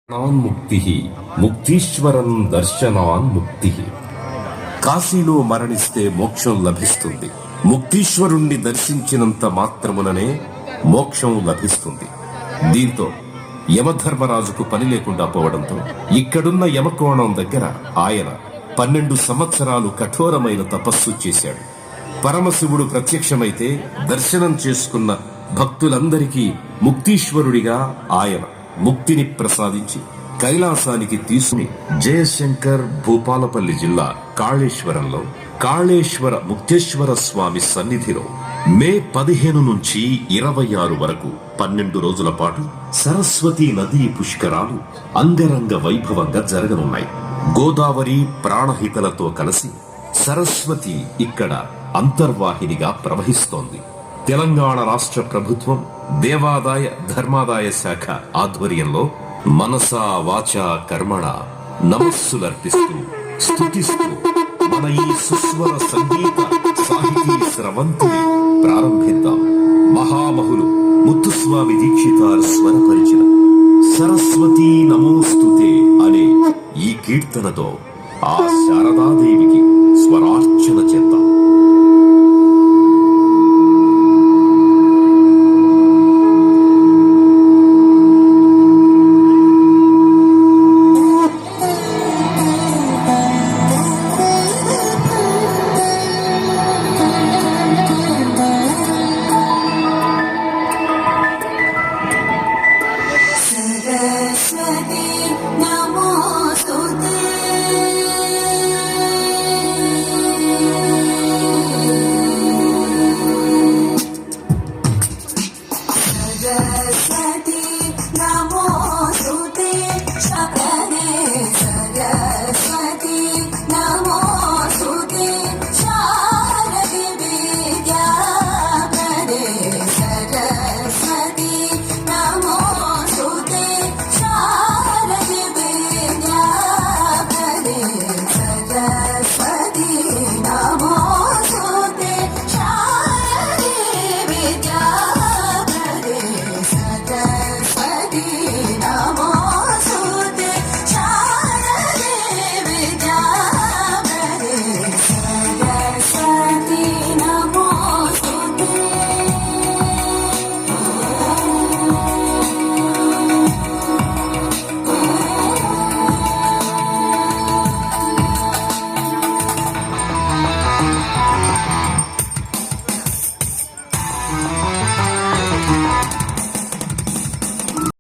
ముక్తి ముక్తీశ్వరం దర్శనాన్ ముక్తి. కాశీలో మరణిస్తే మోక్షం లభిస్తుంది. ముక్తీశ్వరుణ్ణి దర్శించినంత మాత్రముననే మోక్షం లభిస్తుంది. దీంతో యమధర్మరాజుకు పని లేకుండా పోవడంతో ఇక్కడున్న యమకోణం దగ్గర ఆయన 12 సంవత్సరాలు కఠోరమైన తపస్సు చేశాడు. పరమశివుడు ప్రత్యక్షమైతే దర్శనం చేసుకున్న భక్తులందరికీ ముక్తీశ్వరుడిగా ఆయన ముక్తిని ప్రసాదించి కైలాసానికి తీసుకుని జయశంకర్ భూపాలపల్లి జిల్లా కాళేశ్వరంలో కాళేశ్వర ముక్తేశ్వర స్వామి సన్నిధిలో మే 15 నుంచి 26 వరకు 12 రోజుల పాటు సరస్వతీ నదీ పుష్కరాలు అంగరంగ వైభవంగా జరగనున్నాయి. గోదావరి ప్రాణహితలతో కలిసి సరస్వతి ఇక్కడ అంతర్వాహినిగా ప్రవహిస్తోంది. తెలంగాణ రాష్ట్ర ప్రభుత్వం దేవాదాయ ధర్మాదాయ శాఖ ఆధ్వర్యంలో మనసా వాచా కర్మణ నమస్సులర్పిస్తూ స్తుతిస్తూ మన ఈ సుస్వర సంగీత సాహితీ స్రవంతిని ప్రారంభిద్దాం. మహామహులు ముత్తుస్వామి దీక్షితార్ స్వరపరిచిన సరస్వతీ నమోస్తుతే అనే ఈ కీర్తనతో ఆ శారదాదేవికి స్వరార్చన చేద్దాం.